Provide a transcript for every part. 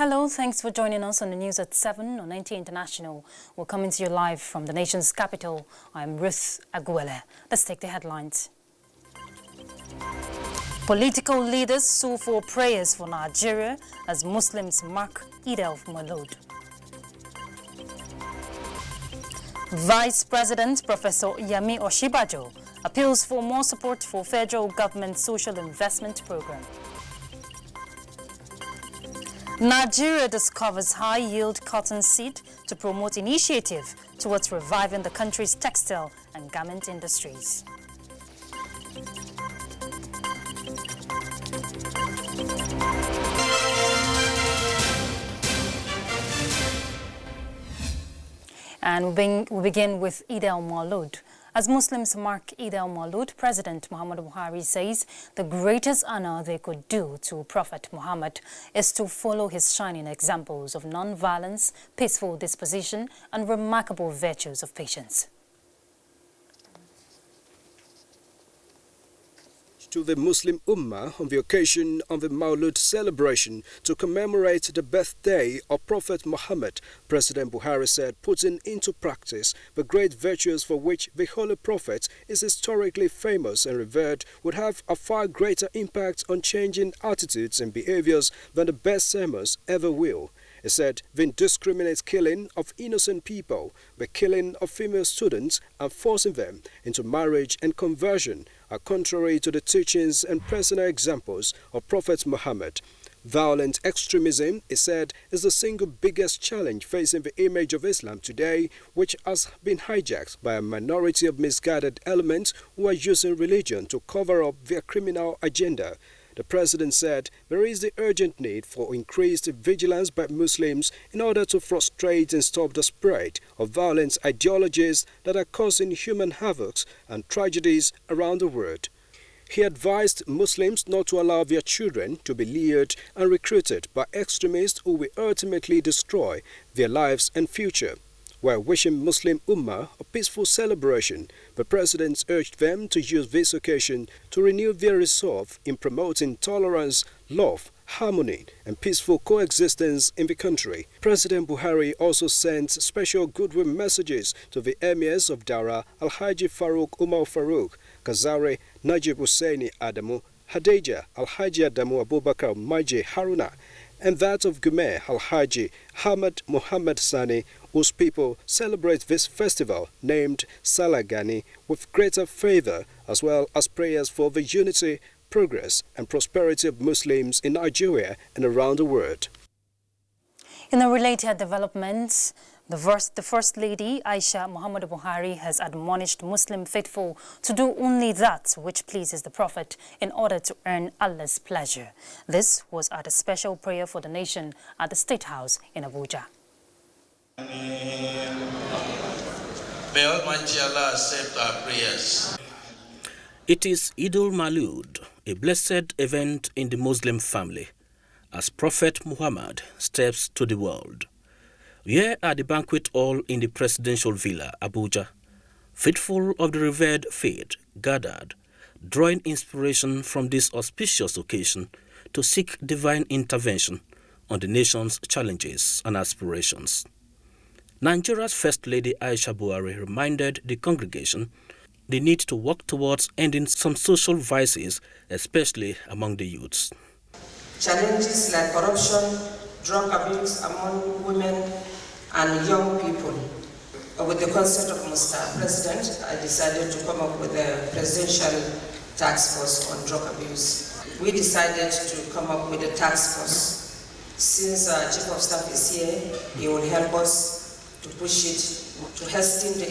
Hello, thanks for joining us on the news at 7 on 90 International. We're coming to you live from the nation's capital. I'm Ruth Aguele. Let's take the headlines. Political leaders sue for prayers for Nigeria as Muslims mark Eid al-Maulud. Vice President Professor Yemi Oshibajo appeals for more support for federal government social investment program. Nigeria discovers high-yield cotton seed to promote initiative towards reviving the country's textile and garment industries. And we begin with Eid al-Maulud. As Muslims mark Eid al-Maulud, President Muhammadu Buhari says the greatest honor they could do to Prophet Muhammad is to follow his shining examples of non-violence, peaceful disposition, and remarkable virtues of patience. To the Muslim Ummah on the occasion of the Maulud celebration to commemorate the birthday of Prophet Muhammad, President Buhari said putting into practice the great virtues for which the Holy Prophet is historically famous and revered would have a far greater impact on changing attitudes and behaviors than the best sermons ever will. He said the indiscriminate killing of innocent people, the killing of female students and forcing them into marriage and conversion are contrary to the teachings and personal examples of Prophet Muhammad. Violent extremism, he said, is the single biggest challenge facing the image of Islam today, which has been hijacked by a minority of misguided elements who are using religion to cover up their criminal agenda. The president said there is the urgent need for increased vigilance by Muslims in order to frustrate and stop the spread of violent ideologies that are causing human havoc and tragedies around the world. He advised Muslims not to allow their children to be lured and recruited by extremists who will ultimately destroy their lives and future. While wishing Muslim Ummah a peaceful celebration, the president urged them to use this occasion to renew their resolve in promoting tolerance, love, harmony, and peaceful coexistence in the country. President Buhari also sent special goodwill messages to the emirs of Dara, Alhaji Farouk Umar Farouk, Kazare, Najib Hussaini Adamu, Hadeja, Alhaji Adamu Abubakar Maji Haruna, and that of Gume Alhaji Hamad Muhammad Sani, whose people celebrate this festival named Salagani with greater favor, as well as prayers for the unity, progress and prosperity of Muslims in Nigeria and around the world. In a related development, the First Lady, Aisha Muhammadu Buhari, has admonished Muslim faithful to do only that which pleases the Prophet in order to earn Allah's pleasure. This was at a special prayer for the nation at the State House in Abuja. May Almighty Allah accept our prayers. It is Eid al-Maulud, a blessed event in the Muslim family, as Prophet Muhammad steps to the world. Here at the banquet hall in the Presidential Villa, Abuja, faithful of the revered faith gathered, drawing inspiration from this auspicious occasion to seek divine intervention on the nation's challenges and aspirations. Nigeria's First Lady Aisha Buhari reminded the congregation the need to work towards ending some social vices, especially among the youths. Challenges like corruption, drug abuse among women and young people. With the consent of Mr. President, I decided to come up with a presidential task force on drug abuse. We decided to come up with a task force. Since our Chief of Staff is here, he will help us to push it, to hasten the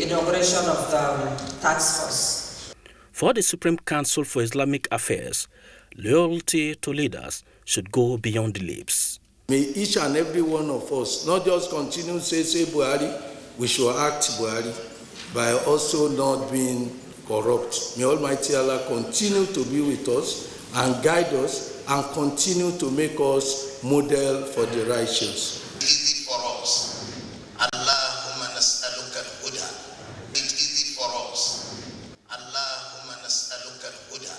inauguration of the task force. For the Supreme Council for Islamic Affairs, loyalty to leaders should go beyond the lips. May each and every one of us not just continue to say Buhari, we should act Buhari, by also not being corrupt. May Almighty Allah continue to be with us and guide us and continue to make us model for the righteous. Easy for us. Allahumma nas'aluka al-huda. It's easy for us. Allahumma nas'aluka al-huda.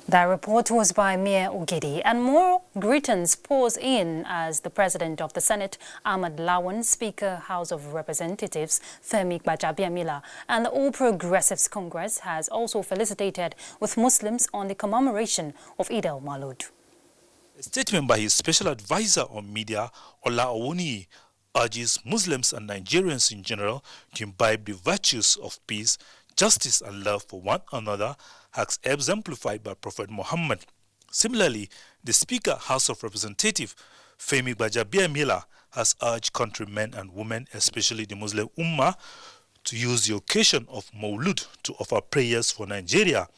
That report was by Mia Ogidi, and more greetings pours in as the President of the Senate, Ahmad Lawan, Speaker, House of Representatives, Femi Gbajabiamila, and the All Progressives Congress has also felicitated with Muslims on the commemoration of Eid al-Maulud. A statement by his special advisor on media, Ola Owuni, urges Muslims and Nigerians in general to imbibe the virtues of peace, justice and love for one another, as exemplified by Prophet Muhammad. Similarly, the Speaker, House of Representatives, Femi Gbajabiamila, has urged countrymen and women, especially the Muslim Ummah, to use the occasion of Maulud to offer prayers for Nigeria.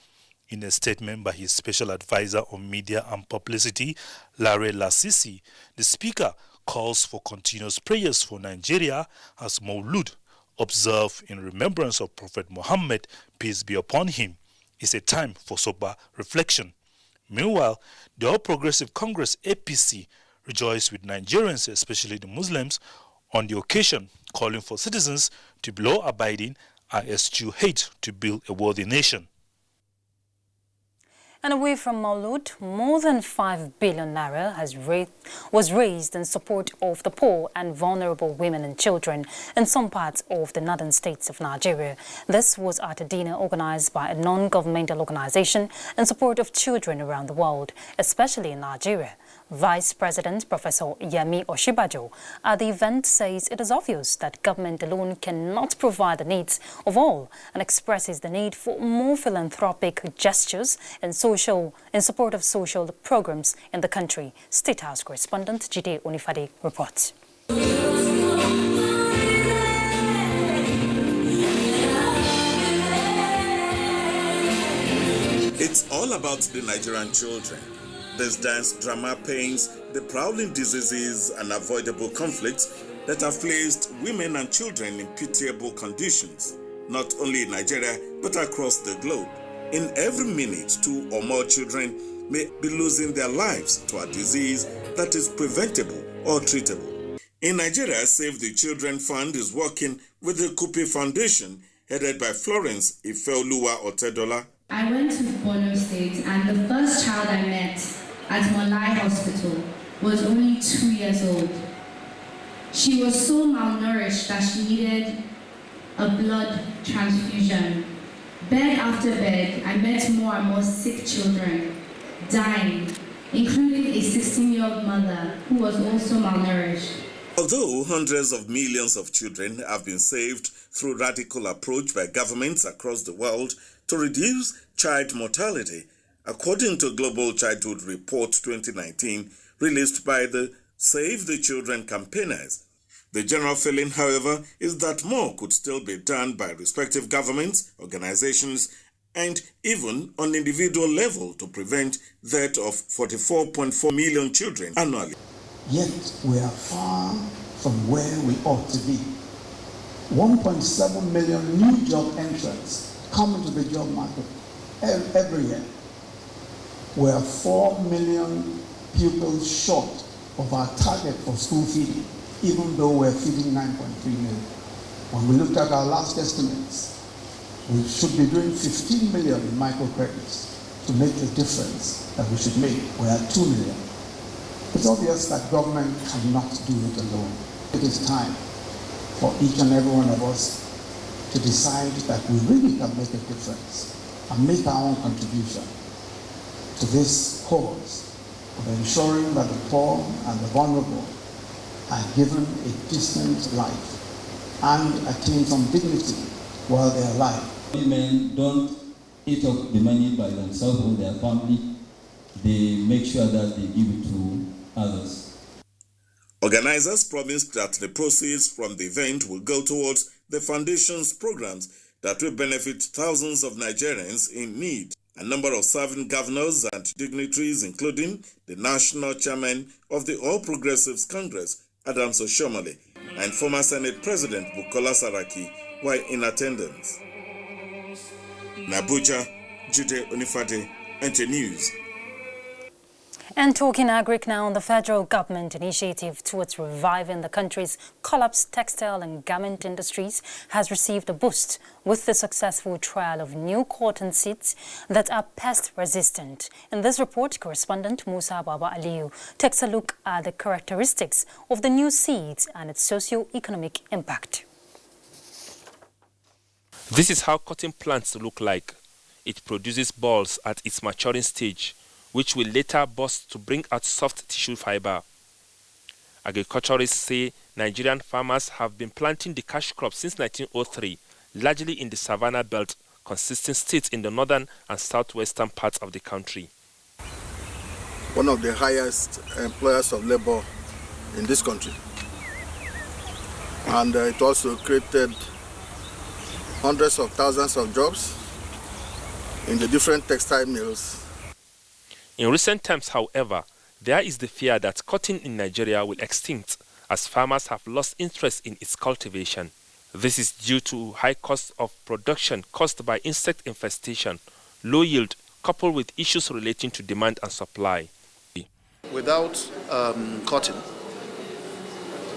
In a statement by his special advisor on media and publicity, Larry Lasisi, the Speaker calls for continuous prayers for Nigeria as Maulud, observed in remembrance of Prophet Muhammad, peace be upon him, is a time for sober reflection. Meanwhile, the All Progressive Congress APC rejoiced with Nigerians, especially the Muslims, on the occasion, calling for citizens to be law-abiding and eschew hate to build a worthy nation. And away from Maulud, more than 5 billion naira was raised in support of the poor and vulnerable women and children in some parts of the northern states of Nigeria. This was at a dinner organized by a non-governmental organization in support of children around the world, especially in Nigeria. Vice President Professor Yemi Oshibajo at the event says it is obvious that government alone cannot provide the needs of all and expresses the need for more philanthropic gestures and in support of social programs in the country. State House correspondent Jide Onifade reports. It's all about the Nigerian children. This dance drama paints the prowling diseases and avoidable conflicts that have placed women and children in pitiable conditions, not only in Nigeria but across the globe. In every minute, 2 or more children may be losing their lives to a disease that is preventable or treatable. In Nigeria, Save the Children Fund is working with the Kupi Foundation, headed by Florence Ifeoluwa Otedola. I went to Borno State, and the first child I met at Molai Hospital was only 2 years old. She was so malnourished that she needed a blood transfusion. Bed after bed, I met more and more sick children dying, including a 16-year-old mother who was also malnourished. Although hundreds of millions of children have been saved through radical approach by governments across the world to reduce child mortality, according to Global Childhood Report 2019, released by the Save the Children campaigners, the general feeling, however, is that more could still be done by respective governments, organizations, and even on individual level to prevent death of 44.4 million children annually. Yet we are far from where we ought to be. 1.7 million new job entrants come into the job market every year. We are 4 million pupils short of our target for school feeding, even though we're feeding 9.3 million. When we looked at our last estimates, we should be doing 15 million in microcredits to make the difference that we should make. We're at 2 million. It's obvious that government cannot do it alone. It is time for each and every one of us to decide that we really can make a difference and make our own contribution to this cause of ensuring that the poor and the vulnerable are given a decent life and attain some dignity while they are alive. Women don't eat up the money by themselves or their family. They make sure that they give it to others. Organizers promised that the proceeds from the event will go towards the foundation's programs that will benefit thousands of Nigerians in need. A number of serving governors and dignitaries, including the national chairman of the All Progressives Congress, Adams Oshomole, and former Senate President Bukola Saraki, were in attendance. In Abuja, Jide Onifade, NT News. And talking agric now, the federal government initiative towards reviving the country's collapsed textile and garment industries has received a boost with the successful trial of new cotton seeds that are pest-resistant. In this report, correspondent Musa Baba Aliyu takes a look at the characteristics of the new seeds and its socio-economic impact. This is how cotton plants look like. It produces balls at its maturing stage, which will later burst to bring out soft tissue fiber. Agriculturists say Nigerian farmers have been planting the cash crop since 1903, largely in the savanna belt, consisting states in the northern and southwestern parts of the country. One of the highest employers of labor in this country. And it also created hundreds of thousands of jobs in the different textile mills. In recent times, however, there is the fear that cotton in Nigeria will extinct as farmers have lost interest in its cultivation. This is due to high cost of production caused by insect infestation, low yield, coupled with issues relating to demand and supply. Without cotton,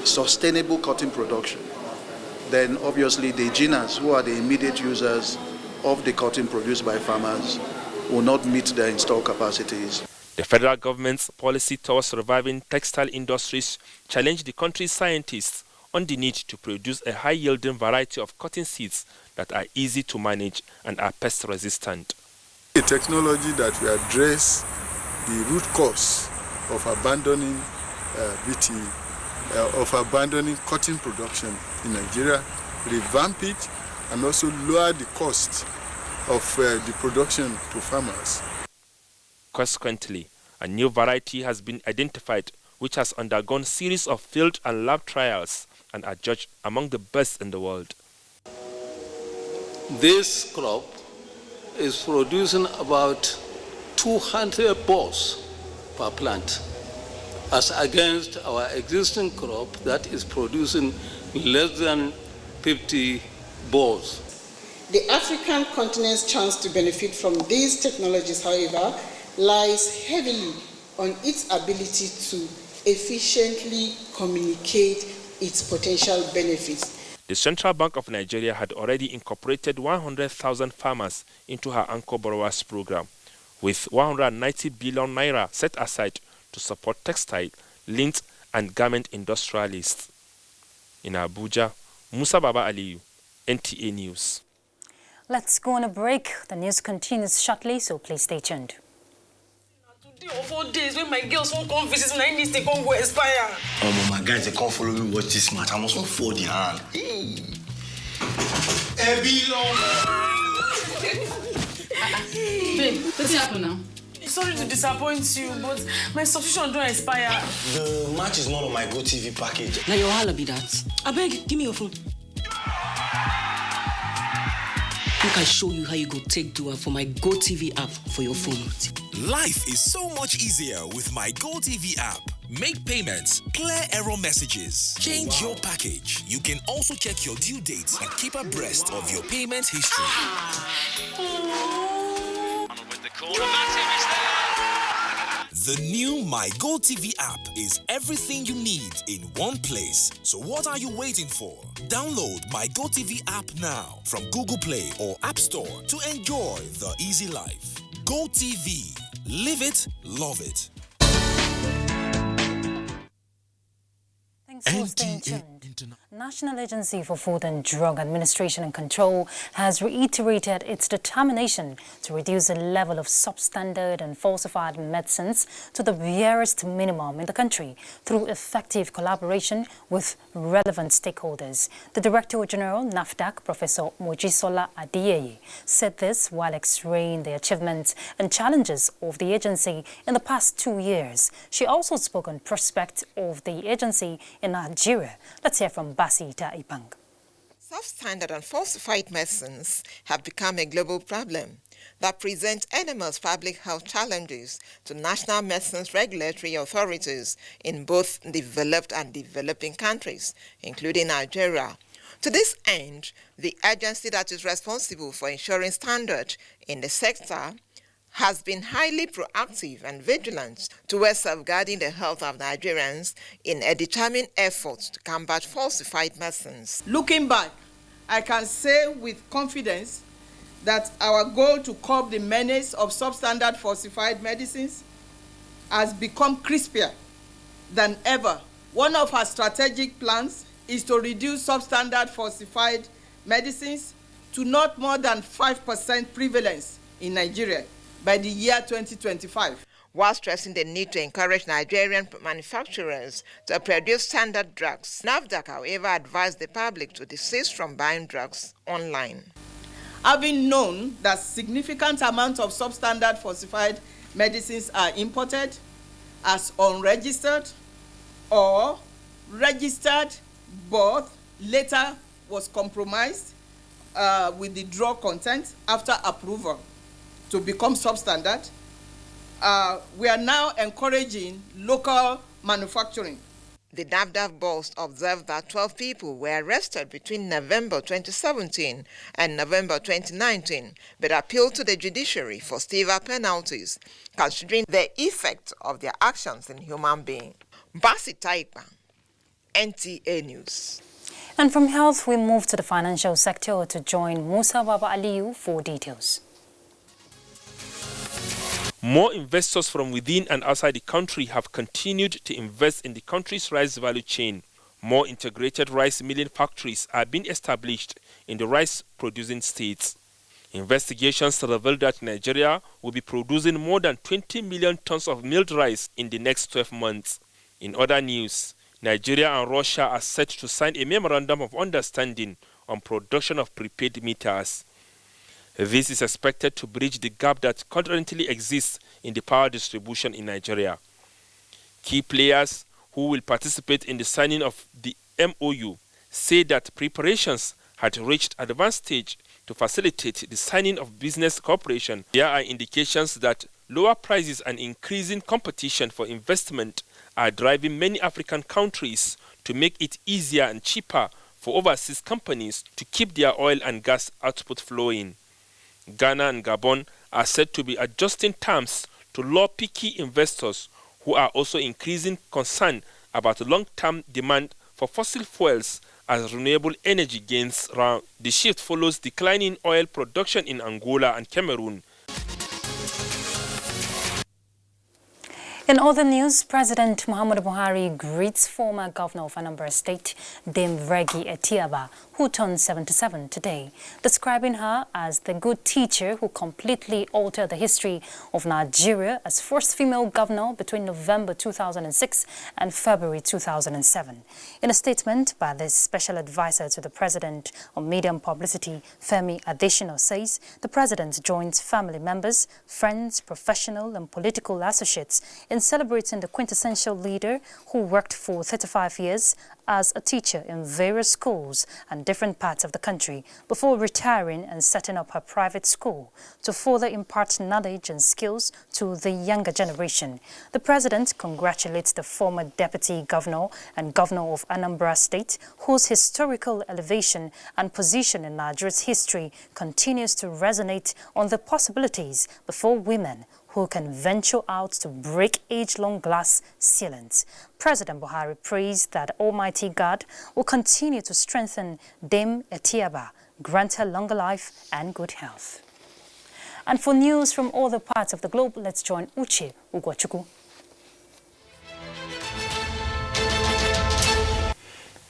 sustainable cotton production, then obviously the indigenous, who are the immediate users of the cotton produced by farmers, will not meet their installed capacities. The federal government's policy towards reviving textile industries challenged the country's scientists on the need to produce a high-yielding variety of cotton seeds that are easy to manage and are pest-resistant. A technology that will address the root cause of abandoning abandoning cotton production in Nigeria, revamp it, and also lower the cost of the production to farmers. Consequently, a new variety has been identified which has undergone series of field and lab trials and are judged among the best in the world. This crop is producing about 200 balls per plant, as against our existing crop that is producing less than 50 balls. The African continent's chance to benefit from these technologies, however, lies heavily on its ability to efficiently communicate its potential benefits. The Central Bank of Nigeria had already incorporated 100,000 farmers into her Anchor Borrowers program, with 190 billion naira set aside to support textile, lint, and garment industrialists. In Abuja, Musa Baba Aliyu, NTA News. Let's go on a break. The news continues shortly, so please stay tuned. 3 or 4 days when my girls won't come visit me, I need to come go expire. Oh, my guys, they can't follow me watch this match. I must not fold the hand. Hey. Babe, what's happening now? Sorry to disappoint you, but my subscription don't expire. The match is not on my GoTV package. Now your holla be that. I beg, give me your phone. Look, I show you how you go take do it for my GoTV app for your phone. Life is so much easier with my GoTV app. Make payments, clear error messages, change your package. You can also check your due dates and keep abreast of your payment history. The new My GoTV app is everything you need in one place. So what are you waiting for? Download My GoTV app now from Google Play or App Store to enjoy the easy life. GoTV. Live it, love it. Thanks for staying tuned. National Agency for Food and Drug Administration and Control has reiterated its determination to reduce the level of substandard and falsified medicines to the barest minimum in the country through effective collaboration with relevant stakeholders. The Director General, NAFDAC, Professor Mojisola Adeyeye, said this while x-raying the achievements and challenges of the agency in the past 2 years. She also spoke on prospects of the agency in Nigeria. Let's hear from Basita Ipang. Substandard and falsified medicines have become a global problem that present enormous public health challenges to national medicines regulatory authorities in both developed and developing countries, including Nigeria. To this end, the agency that is responsible for ensuring standard in the sector, has been highly proactive and vigilant towards safeguarding the health of Nigerians in a determined effort to combat falsified medicines. Looking back, I can say with confidence that our goal to curb the menace of substandard falsified medicines has become crispier than ever. One of our strategic plans is to reduce substandard falsified medicines to not more than 5% prevalence in Nigeria by the year 2025. While stressing the need to encourage Nigerian manufacturers to produce standard drugs, NAFDAC, however, advised the public to desist from buying drugs online. Having known that significant amounts of substandard falsified medicines are imported as unregistered or registered but later was compromised with the drug content after approval to become substandard, we are now encouraging local manufacturing. The NAFDAC board observed that 12 people were arrested between November 2017 and November 2019, but appealed to the judiciary for severe penalties, considering the effect of their actions in human beings. Basi Taipa, NTA News. And from health, we move to the financial sector to join Musa Baba Aliyu for details. More investors from within and outside the country have continued to invest in the country's rice value chain. More integrated rice milling factories are being established in the rice-producing states. Investigations reveal that Nigeria will be producing more than 20 million tons of milled rice in the next 12 months. In other news, Nigeria and Russia are set to sign a memorandum of understanding on production of prepaid meters. This is expected to bridge the gap that currently exists in the power distribution in Nigeria. Key players who will participate in the signing of the MOU say that preparations had reached advanced stage to facilitate the signing of business cooperation. There are indications that lower prices and increasing competition for investment are driving many African countries to make it easier and cheaper for overseas companies to keep their oil and gas output flowing. Ghana and Gabon are said to be adjusting terms to lure picky investors who are also increasing concern about long-term demand for fossil fuels as renewable energy gains ground. The shift follows declining oil production in Angola and Cameroon. In other news, President Muhammadu Buhari greets former governor of Anambra State, Dame Vregi Etiaba, who turned 77 today, describing her as the good teacher who completely altered the history of Nigeria as first female governor between November 2006 and February 2007. In a statement by the special advisor to the president on media and publicity, Femi Adesina, says the president joins family members, friends, professional and political associates in celebrating the quintessential leader who worked for 35 years as a teacher in various schools and different parts of the country before retiring and setting up her private school to further impart knowledge and skills to the younger generation. The president congratulates the former deputy governor and governor of Anambra State, whose historical elevation and position in Nigeria's history continues to resonate on the possibilities before women who can venture out to break age-long glass ceilings. President Buhari praised that Almighty God will continue to strengthen Dame Etiaba, grant her longer life and good health. And for news from other parts of the globe, let's join Uche Ugwachuku.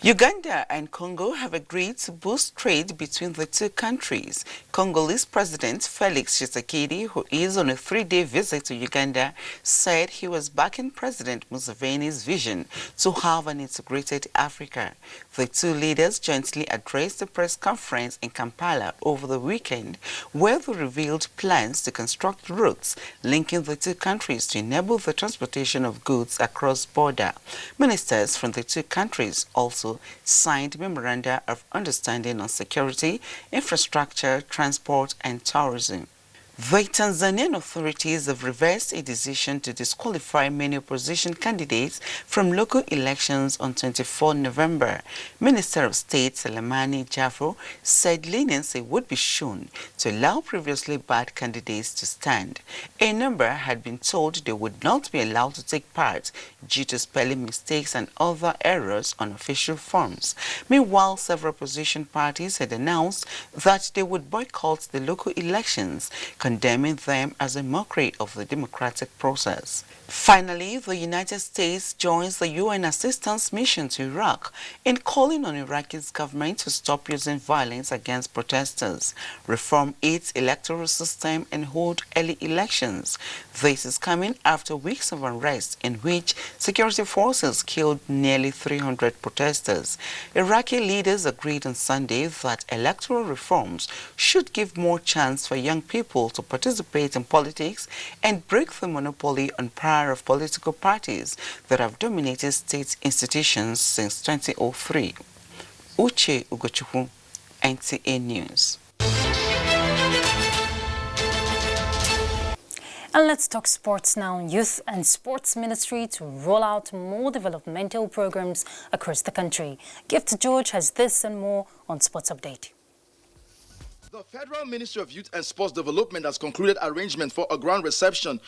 Uganda and Congo have agreed to boost trade between the two countries. Congolese President Felix Tshisekedi, who is on a 3-day visit to Uganda, said he was backing President Museveni's vision to have an integrated Africa. The two leaders jointly addressed a press conference in Kampala over the weekend, where they revealed plans to construct routes linking the two countries to enable the transportation of goods across border. Ministers from the two countries also signed memoranda of understanding on security, infrastructure, transport and tourism. The Tanzanian authorities have reversed a decision to disqualify many opposition candidates from local elections on 24 November. Minister of State Selemani Jafo said leniency would be shown to allow previously barred candidates to stand. A number had been told they would not be allowed to take part due to spelling mistakes and other errors on official forms. Meanwhile, several opposition parties had announced that they would boycott the local elections, condemning them as a mockery of the democratic process. Finally, the United States joins the UN assistance mission to Iraq in calling on Iraqi's government to stop using violence against protesters, reform its electoral system, and hold early elections. This is coming after weeks of unrest in which security forces killed nearly 300 protesters. Iraqi leaders agreed on Sunday that electoral reforms should give more chance for young people to participate in politics and break the monopoly on power of political parties that have dominated state institutions since 2003. Uche Ugochukwu, NTA News. And let's talk sports now. Youth and Sports Ministry to roll out more developmental programs across the country. Gift George has this and more on Sports Update. The Federal Ministry of Youth and Sports Development has concluded arrangement for a grand reception